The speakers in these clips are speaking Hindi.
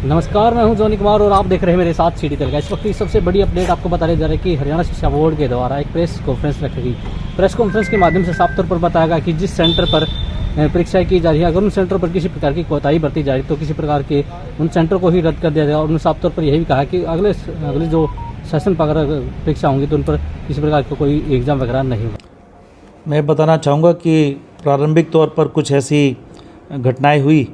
नमस्कार, मैं हूं जोनी कुमार और आप देख रहे हैं मेरे साथ सिटी तेलगा। इस वक्त की सबसे बड़ी अपडेट आपको बताने जा रहे हैं कि हरियाणा शिक्षा बोर्ड के द्वारा एक प्रेस कॉन्फ्रेंस रखी गई। प्रेस कॉन्फ्रेंस के माध्यम से साफ तौर पर बताया गया कि जिस सेंटर पर परीक्षाएं की जा रही है, अगर उन सेंटर पर किसी प्रकार की कोताही बरती जा रही तो किसी प्रकार के उन सेंटर को ही रद्द कर दिया जाएगा। और उन्होंने साफ तौर पर यही भी कहा कि अगले जो सेशन पर अगर परीक्षा होंगी तो उन पर किसी प्रकार का कोई एग्जाम वगैरह नहीं होगा। मैं बताना चाहूँगा कि प्रारंभिक तौर पर कुछ ऐसी घटनाएं हुई,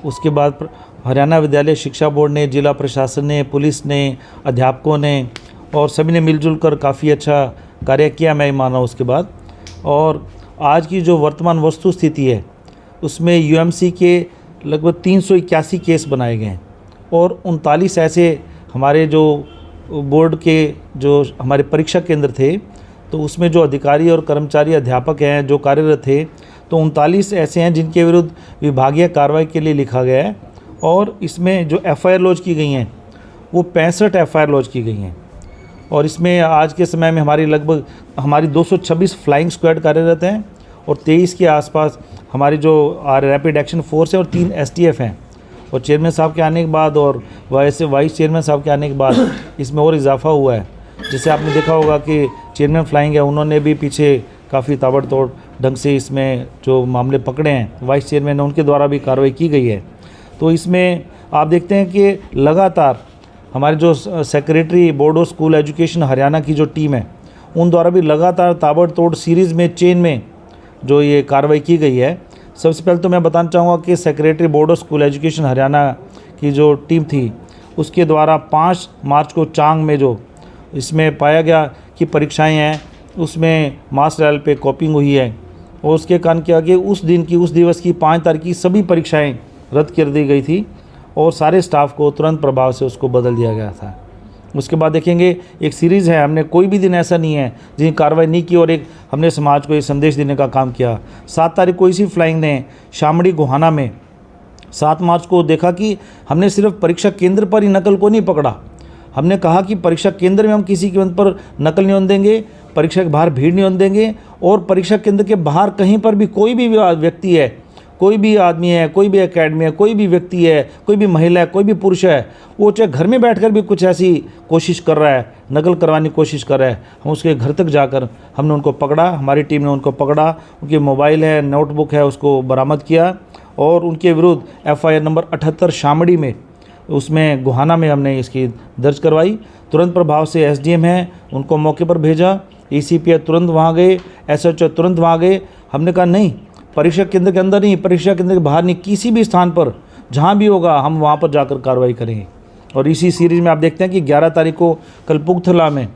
उसके बाद हरियाणा विद्यालय शिक्षा बोर्ड ने, जिला प्रशासन ने, पुलिस ने, अध्यापकों ने और सभी ने मिलजुल कर काफ़ी अच्छा कार्य किया, मैं माना उसके बाद। और आज की जो वर्तमान वस्तु स्थिति है उसमें यूएमसी के लगभग 381 केस बनाए गए हैं और 39 ऐसे हमारे जो बोर्ड के जो हमारे परीक्षा केंद्र थे तो उसमें जो अधिकारी और कर्मचारी अध्यापक हैं जो कार्यरत थे तो 39 ऐसे हैं जिनके विरुद्ध विभागीय कार्रवाई के लिए लिखा गया है। और इसमें जो एफआईआर लॉन्च की गई हैं वो 65 एफआईआर लॉन्च की गई हैं। और इसमें आज के समय में हमारी 226 फ्लाइंग स्क्वाड कार्यरत हैं और 23 के आसपास हमारी जो रैपिड एक्शन फोर्स है और 3 एसटीएफ हैं। और चेयरमैन साहब के आने के बाद और वाइस चेयरमैन साहब के आने के बाद इसमें और इजाफा हुआ है। जैसे आपने देखा होगा कि चेयरमैन फ्लाइंग है, उन्होंने भी पीछे काफ़ी ताबड़तोड़ ढंग से इसमें जो मामले पकड़े हैं, वाइस चेयरमैन है उनके द्वारा भी कार्रवाई की गई है। तो इसमें आप देखते हैं कि लगातार हमारे जो secretary board of school education Haryana की जो टीम है उन द्वारा भी लगातार ताबड़तोड़ सीरीज़ में चेन में जो ये कार्रवाई की गई है। सबसे पहले तो मैं बताना चाहूँगा कि secretary board of school education Haryana की जो टीम थी उसके द्वारा 5 मार्च को चांग में जो इसमें पाया गया कि परीक्षाएं हैं उसमें मास लेवल पे कॉपिंग हुई है और उसके कारण क्या कि उस दिवस की 5 तारीख की सभी परीक्षाएं रद्द कर दी गई थी और सारे स्टाफ को तुरंत प्रभाव से उसको बदल दिया गया था। उसके बाद देखेंगे एक सीरीज़ है, हमने कोई भी दिन ऐसा नहीं है जिन कार्रवाई नहीं की और एक हमने समाज को ये संदेश देने का काम किया। 7 तारीख को इसी फ्लाइंग ने शामड़ी गोहाना में 7 मार्च को देखा कि हमने सिर्फ परीक्षा केंद्र पर ही नकल को नहीं पकड़ा, हमने कहा कि परीक्षा केंद्र में हम किसी कीमत पर नकल नहीं होने देंगे, परीक्षा के बाहर भीड़ नहीं होने देंगे और परीक्षा केंद्र के बाहर कहीं पर भी कोई भी व्यक्ति है, कोई भी आदमी है, कोई भी एकेडमी है, कोई भी व्यक्ति है, कोई भी महिला है, कोई भी पुरुष है, वो चाहे घर में बैठकर भी कुछ ऐसी कोशिश कर रहा है, नकल करवाने की कोशिश कर रहा है, हम उसके घर तक जाकर हमने उनको पकड़ा, हमारी टीम ने उनको पकड़ा, उनके मोबाइल है, नोटबुक है, उसको बरामद किया और उनके विरुद्ध एफआईआर नंबर 78 शामड़ी में उसमें गोहाना में हमने इसकी दर्ज करवाई। तुरंत प्रभाव से एसडीएम है उनको मौके पर भेजा, एसीपी तुरंत वहाँ गए, एसएचओ तुरंत वहाँ गए। हमने कहा नहीं, परीक्षा केंद्र के अंदर नहीं, परीक्षा केंद्र के बाहर नहीं, किसी भी स्थान पर जहाँ भी होगा हम वहाँ पर जाकर कार्रवाई करेंगे। और इसी सीरीज़ में आप देखते हैं कि 11 तारीख को कलपुगथला में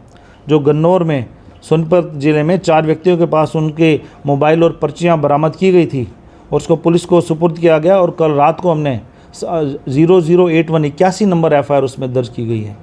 जो गन्नौर में सोनीपत जिले में 4 व्यक्तियों के पास उनके मोबाइल और पर्चियाँ बरामद की गई थी और उसको पुलिस को सुपुर्द किया गया। और कल रात को हमने 0081 नंबर एफआईआर उसमें दर्ज की गई है।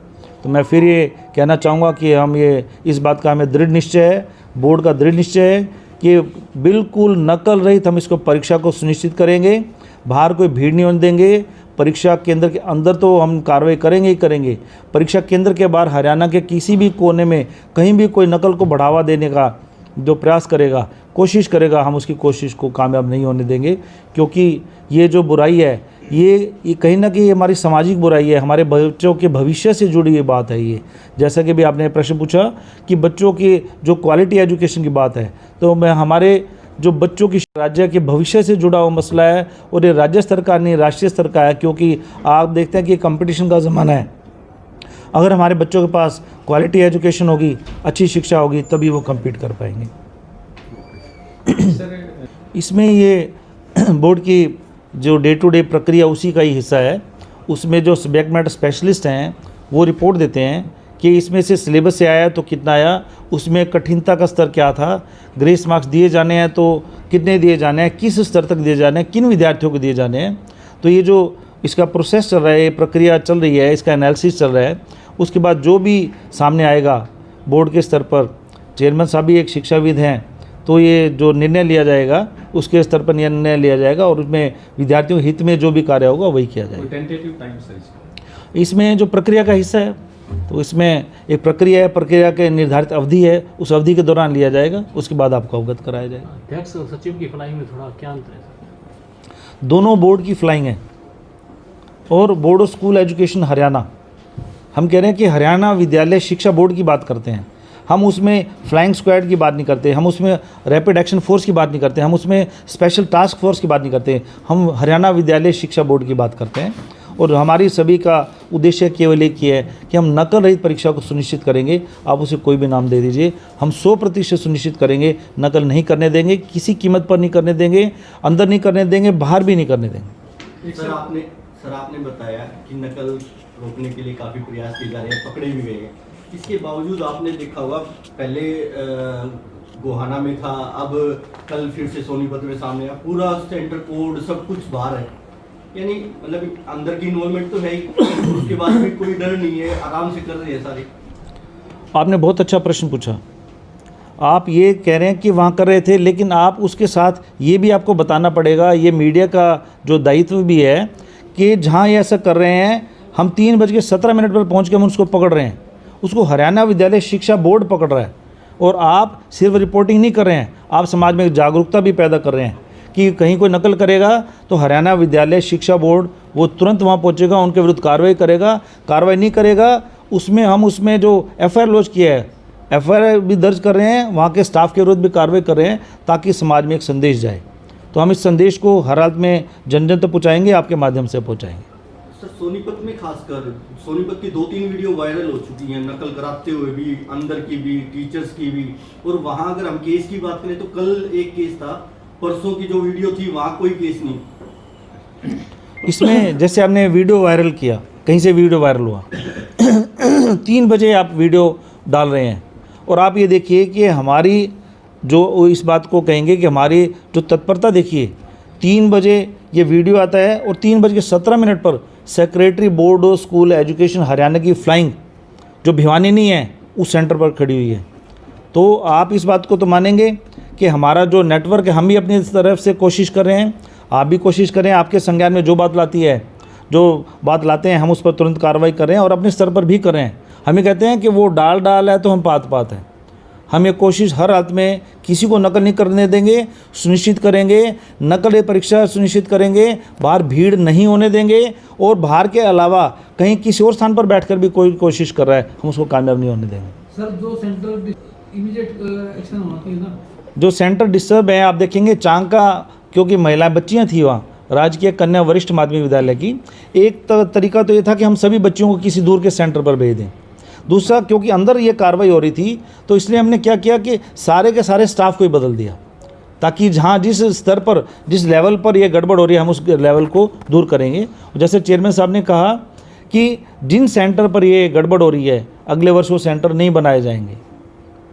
तो मैं फिर ये कहना चाहूँगा कि हम ये इस बात का हमें दृढ़ निश्चय है, बोर्ड का दृढ़ निश्चय है कि बिल्कुल नकल रहित हम इसको परीक्षा को सुनिश्चित करेंगे, बाहर कोई भीड़ नहीं होने देंगे। परीक्षा केंद्र के अंदर तो हम कार्रवाई करेंगे ही करेंगे, परीक्षा केंद्र के बाहर हरियाणा के किसी भी कोने में कहीं भी कोई नकल को बढ़ावा देने का जो प्रयास करेगा, कोशिश करेगा, हम उसकी कोशिश को कामयाब नहीं होने देंगे। क्योंकि ये जो बुराई है ये कहीं ना कहीं हमारी सामाजिक बुराई है, हमारे बच्चों के भविष्य से जुड़ी हुई बात है ये। जैसा कि भी आपने प्रश्न पूछा कि बच्चों की जो क्वालिटी एजुकेशन की बात है, तो मैं हमारे जो बच्चों की राज्य के भविष्य से जुड़ा हुआ मसला है और ये राज्य स्तर का नहीं राष्ट्रीय स्तर का है। क्योंकि आप देखते हैं कि कंपटीशन का ज़माना है, अगर हमारे बच्चों के पास क्वालिटी एजुकेशन होगी, अच्छी शिक्षा होगी, तभी वो कम्पीट कर पाएंगे। इसमें ये बोर्ड की जो डे टू डे प्रक्रिया उसी का ही हिस्सा है। उसमें जो सब्जेक्ट मैटर स्पेशलिस्ट हैं वो रिपोर्ट देते हैं कि इसमें से सिलेबस से आया तो कितना आया, उसमें कठिनता का स्तर क्या था, ग्रेस मार्क्स दिए जाने हैं तो कितने दिए जाने हैं, किस स्तर तक दिए जाने हैं, किन विद्यार्थियों को दिए जाने हैं। तो ये जो इसका प्रोसेस चल रहा है, ये प्रक्रिया चल रही है, इसका एनालिसिस चल रहा है। उसके बाद जो भी सामने आएगा बोर्ड के स्तर पर, चेयरमैन साहब भी एक शिक्षाविद हैं, तो ये जो निर्णय लिया जाएगा उसके स्तर पर निर्णय लिया जाएगा और उसमें विद्यार्थियों हित में जो भी कार्य होगा वही किया जाएगा। टेंटेटिव टाइम सर इसमें जो प्रक्रिया का हिस्सा है तो इसमें एक प्रक्रिया है, प्रक्रिया के निर्धारित अवधि है, उस अवधि के दौरान लिया जाएगा, उसके बाद आपको अवगत कराया जाएगा। अध्यक्ष सचिव की फ्लाइंग में थोड़ा क्या अंतर है सर? दोनों बोर्ड की फ्लाइंग है, और board of school education Haryana, हम कह रहे हैं कि हरियाणा विद्यालय शिक्षा बोर्ड की बात करते हैं। हम उसमें फ्लाइंग स्क्वाड की बात नहीं करते, हम उसमें रैपिड एक्शन फोर्स की बात नहीं करते, हम उसमें स्पेशल टास्क फोर्स की बात नहीं करते, हम हरियाणा विद्यालय शिक्षा बोर्ड की बात करते हैं। और हमारी सभी का उद्देश्य केवल एक ही है कि हम नकल रहित परीक्षा को सुनिश्चित करेंगे। आप उसे कोई भी नाम दे दीजिए, हम 100% सुनिश्चित करेंगे, नकल नहीं करने देंगे, किसी कीमत पर नहीं करने देंगे, अंदर नहीं करने देंगे, बाहर भी नहीं करने देंगे। सर आपने बताया कि नकल रोकने के लिए काफ़ी प्रयास किए जा रहे हैं, पकड़े भी गए हैं। इसके बावजूद आपने देखा होगा पहले गोहाना में था, अब कल फिर से सोनीपत में सामने आया, पूरा सेंटर कोड सब कुछ बाहर है, यानी मतलब अंदर की इन्वॉल्वमेंट तो है ही, उसके बाद भी कोई डर नहीं है, आराम से कर रहे हैं सारे। आपने बहुत अच्छा प्रश्न पूछा। आप ये कह रहे हैं कि वहाँ कर रहे थे, लेकिन आप उसके साथ ये भी आपको बताना पड़ेगा, ये मीडिया का जो दायित्व भी है कि जहाँ ये ऐसा कर रहे हैं, हम 3:17 पर पहुँच के हम उसको पकड़ रहे हैं, उसको हरियाणा विद्यालय शिक्षा बोर्ड पकड़ रहा है। और आप सिर्फ रिपोर्टिंग नहीं कर रहे हैं, आप समाज में जागरूकता भी पैदा कर रहे हैं कि कहीं कोई नकल करेगा तो हरियाणा विद्यालय शिक्षा बोर्ड वो तुरंत वहाँ पहुँचेगा, उनके विरुद्ध कार्रवाई करेगा। कार्रवाई नहीं करेगा उसमें हम उसमें जो FIR लॉन्च किया है, FIR भी दर्ज कर रहे हैं, वहाँ के स्टाफ के विरुद्ध भी कार्रवाई कर रहे हैं, ताकि समाज में एक संदेश जाए। तो हम इस संदेश को हर हालत में जन जन तक पहुँचाएँगे, आपके माध्यम से पहुँचाएँगे। सर सोनीपत में खासकर सोनीपत की 2-3 वीडियो वायरल हो चुकी हैं, नकल कराते हुए भी, अंदर की भी, टीचर्स की भी। और वहाँ अगर हम केस की बात करें तो कल एक केस था, परसों की जो वीडियो थी वहाँ कोई केस नहीं। इसमें जैसे आपने वीडियो वायरल किया, कहीं से वीडियो वायरल हुआ 3 बजे आप वीडियो डाल रहे हैं, और आप ये देखिए कि हमारी जो इस बात को कहेंगे कि हमारी जो तत्परता देखिए, 3 बजे ये वीडियो आता है और 3:17 पर secretary board of school education Haryana की फ्लाइंग जो भिवानी नहीं है उस सेंटर पर खड़ी हुई है। तो आप इस बात को तो मानेंगे कि हमारा जो नेटवर्क है, हम भी अपनी तरफ से कोशिश कर रहे हैं, आप भी कोशिश करें, आपके संज्ञान में जो बात लाती है, जो बात लाते हैं, हम उस पर तुरंत कार्रवाई कर रहे हैं और अपने स्तर पर भी कर रहे हैं। हम ये कहते हैं कि वो डाल है तो हम पात है। हम ये कोशिश हर हालत में किसी को नकल नहीं करने देंगे, सुनिश्चित करेंगे, नकल परीक्षा सुनिश्चित करेंगे, बाहर भीड़ नहीं होने देंगे, और बाहर के अलावा कहीं किसी और स्थान पर बैठकर भी कोई कोशिश कर रहा है, हम उसको कामयाब नहीं होने देंगे। सर जो सेंटर इमीडिएट एक्शन होना चाहिए ना, जो सेंटर डिस्टर्ब है, आप देखेंगे चांग का, क्योंकि महिला बच्चियाँ थी वहाँ, राजकीय कन्या वरिष्ठ माध्यमिक विद्यालय की, एक तरीका तो ये था कि हम सभी बच्चियों को किसी दूर के सेंटर पर भेज दें। दूसरा, क्योंकि अंदर ये कार्रवाई हो रही थी, तो इसलिए हमने क्या किया कि सारे के सारे स्टाफ को ही बदल दिया, ताकि जहाँ जिस स्तर पर, जिस लेवल पर ये गड़बड़ हो रही है, हम उस लेवल को दूर करेंगे। जैसे चेयरमैन साहब ने कहा कि जिन सेंटर पर ये गड़बड़ हो रही है, अगले वर्ष वो सेंटर नहीं बनाए जाएंगे।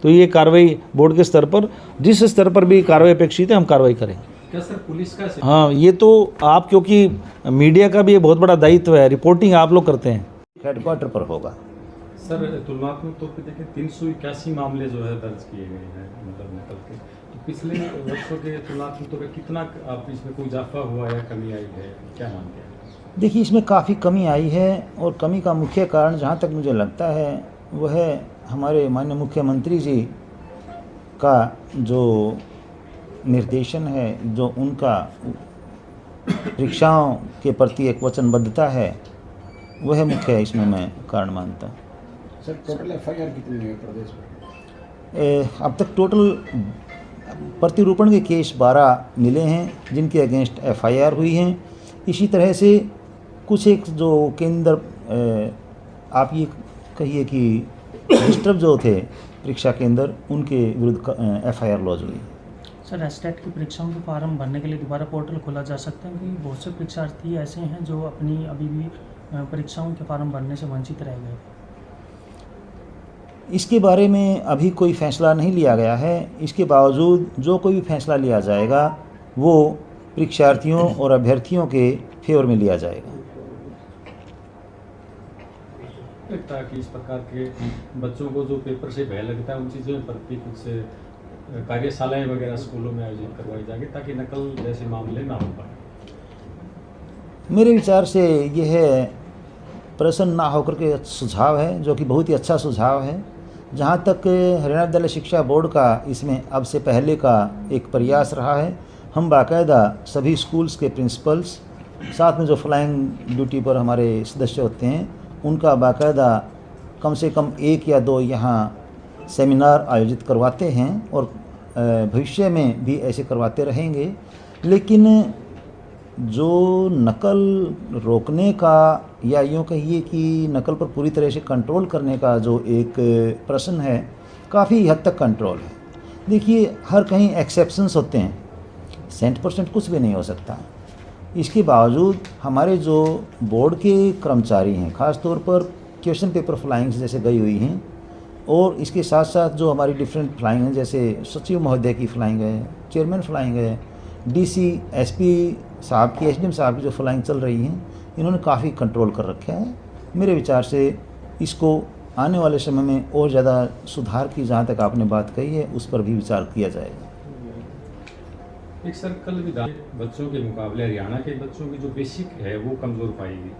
तो ये कार्रवाई बोर्ड के स्तर पर, जिस स्तर पर भी कार्रवाई अपेक्षित है, हम कार्रवाई करेंगे। क्या सर पुलिस का हाँ, ये तो आप, क्योंकि मीडिया का भी ये बहुत बड़ा दायित्व है, रिपोर्टिंग आप लोग करते हैं, हेडक्वार्टर पर होगा। सर तुलनात्मक तौर पे देखें 381 मामले जो है दर्ज किए गए हैं, मतलब नकल के, तो पिछले वर्षों के तुलनात्मक तौर पे कितना आप इसमें कोई इजाफा हुआ या कमी आई है, क्या मानते हैं? देखिए, इसमें काफ़ी कमी आई है, और कमी का मुख्य कारण जहाँ तक मुझे लगता है वह है हमारे माननीय मुख्यमंत्री जी का जो निर्देशन है, जो उनका परीक्षाओं के प्रति एक वचनबद्धता है, वह मुख्य इसमें मैं कारण मानता हूँ। सर टोटल FIR कितनी है प्रदेश में? अब तक टोटल प्रतिरूपण के केस 12 मिले हैं, जिनके अगेंस्ट FIR हुई हैं। इसी तरह से कुछ एक जो केंद्र, आप ये कहिए कि डिस्टर्ब जो थे परीक्षा केंद्र, उनके विरुद्ध FIR लॉन्च हुई। सर एस्टेट की परीक्षाओं के फॉर्म भरने के लिए दोबारा पोर्टल खोला जा सकता है, क्योंकि बहुत से परीक्षार्थी ऐसे हैं जो अपनी अभी भी परीक्षाओं के फॉर्म भरने से वंचित रह गए। इसके बारे में अभी कोई फैसला नहीं लिया गया है। इसके बावजूद जो कोई भी फैसला लिया जाएगा वो परीक्षार्थियों और अभ्यर्थियों के फेवर में लिया जाएगा। ताकि इस प्रकार के बच्चों को जो पेपर से भय लगता है, उन चीज़ों पर भी कुछ कार्यशालाएं वगैरह स्कूलों में आयोजित करवाई जाएगी, ताकि नकल जैसे मामले ना हो पाए। मेरे विचार से यह प्रसन्न ना होकर के सुझाव है, जो कि बहुत ही अच्छा सुझाव है। जहाँ तक हरियाणा विद्यालय शिक्षा बोर्ड का इसमें अब से पहले का एक प्रयास रहा है, हम बाकायदा सभी स्कूल्स के प्रिंसिपल्स साथ में जो फ्लाइंग ड्यूटी पर हमारे सदस्य होते हैं उनका बाकायदा कम से कम 1 या 2 यहाँ सेमिनार आयोजित करवाते हैं और भविष्य में भी ऐसे करवाते रहेंगे। लेकिन जो नकल रोकने का या यूँ कहिए कि नकल पर पूरी तरह से कंट्रोल करने का जो एक प्रश्न है, काफ़ी हद तक कंट्रोल है। देखिए, हर कहीं एक्सेप्शंस होते हैं, 100% कुछ भी नहीं हो सकता। इसके बावजूद हमारे जो बोर्ड के कर्मचारी हैं, ख़ास तौर पर क्वेश्चन पेपर फ्लाइंग जैसे गई हुई हैं, और इसके साथ साथ जो हमारी डिफरेंट फ्लाइंग हैं, जैसे सचिव महोदय की फ्लाइंग है, चेयरमैन फ्लाइंग है, डीसी एसपी साहब की, एसडीएम साहब की जो फ्लाइंग चल रही हैं, इन्होंने काफ़ी कंट्रोल कर रखा है। मेरे विचार से इसको आने वाले समय में और ज़्यादा सुधार की, जहाँ तक आपने बात कही है, उस पर भी विचार किया जाएगा। एक सर्कल विधान बच्चों के मुकाबले हरियाणा के बच्चों की जो बेसिक है वो कमज़ोर पाएगी,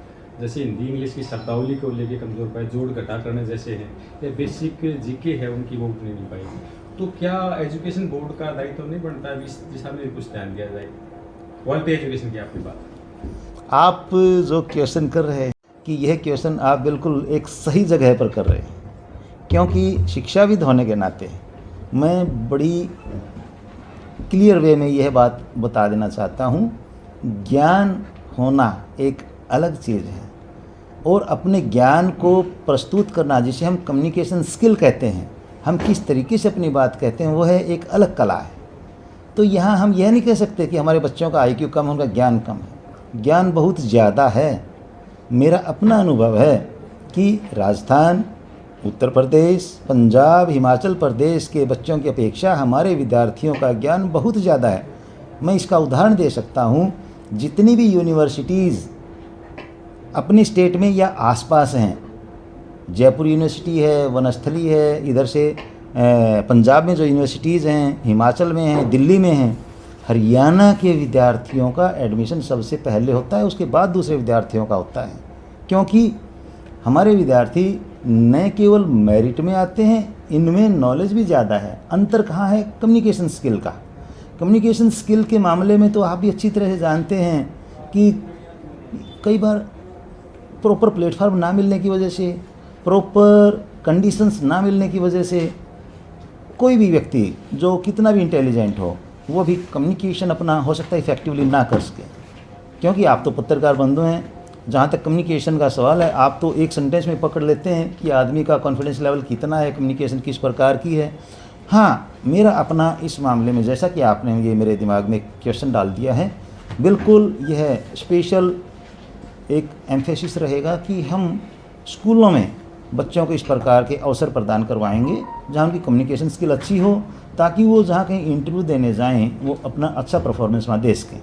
जैसे हिंदी इंग्लिश की शब्दावली को लेके कमज़ोर पाए, जोड़ घटा करने जैसे हैं, या बेसिक जीके है उनकी वो नहीं मिल पाएगी। तो क्या एजुकेशन बोर्ड का दायित्व नहीं बनता है इस दिशा में कुछ ध्यान दिया जाए? क्वालिटी एजुकेशन की आपकी बात, आप जो क्वेश्चन कर रहे हैं कि यह क्वेश्चन आप बिल्कुल एक सही जगह पर कर रहे हैं, क्योंकि शिक्षाविद होने के नाते मैं बड़ी क्लियर वे में यह बात बता देना चाहता हूँ, ज्ञान होना एक अलग चीज़ है और अपने ज्ञान को प्रस्तुत करना, जिसे हम कम्युनिकेशन स्किल कहते हैं, हम किस तरीके से अपनी बात कहते हैं, वो है एक अलग कला है। तो यहाँ हम यह नहीं कह सकते कि हमारे बच्चों का IQ कम है, उनका ज्ञान कम है। ज्ञान बहुत ज़्यादा है। मेरा अपना अनुभव है कि राजस्थान, उत्तर प्रदेश, पंजाब, हिमाचल प्रदेश के बच्चों की अपेक्षा हमारे विद्यार्थियों का ज्ञान बहुत ज़्यादा है। मैं इसका उदाहरण दे सकता हूँ, जितनी भी यूनिवर्सिटीज़ अपनी स्टेट में या आसपास हैं, जयपुर यूनिवर्सिटी है, वनस्थली है, इधर से पंजाब में जो यूनिवर्सिटीज़ हैं, हिमाचल में हैं, दिल्ली में हैं, हरियाणा के विद्यार्थियों का एडमिशन सबसे पहले होता है, उसके बाद दूसरे विद्यार्थियों का होता है। क्योंकि हमारे विद्यार्थी न केवल मेरिट में आते हैं, इनमें नॉलेज भी ज़्यादा है। अंतर कहाँ है? कम्युनिकेशन स्किल का। कम्युनिकेशन स्किल के मामले में तो आप भी अच्छी तरह से जानते हैं कि कई बार प्रॉपर प्लेटफॉर्म ना मिलने की वजह से, प्रॉपर कंडीशंस ना मिलने की वजह से, कोई भी व्यक्ति जो कितना भी इंटेलिजेंट हो, वो भी कम्युनिकेशन अपना हो सकता है इफ़ेक्टिवली ना कर सके। क्योंकि आप तो पत्रकार बंधु हैं, जहाँ तक कम्युनिकेशन का सवाल है, आप तो एक सेंटेंस में पकड़ लेते हैं कि आदमी का कॉन्फिडेंस लेवल कितना है, कम्युनिकेशन किस प्रकार की है। हाँ, मेरा अपना इस मामले में, जैसा कि आपने ये मेरे दिमाग में क्वेश्चन डाल दिया है, बिल्कुल यह स्पेशल एक एम्फेसिस रहेगा कि हम स्कूलों में बच्चों को इस प्रकार के अवसर प्रदान करवाएंगे जहाँ उनकी कम्युनिकेशन स्किल अच्छी हो, ताकि वो जहाँ कहीं इंटरव्यू देने जाएं वो अपना अच्छा परफॉर्मेंस वहाँ दे सकें।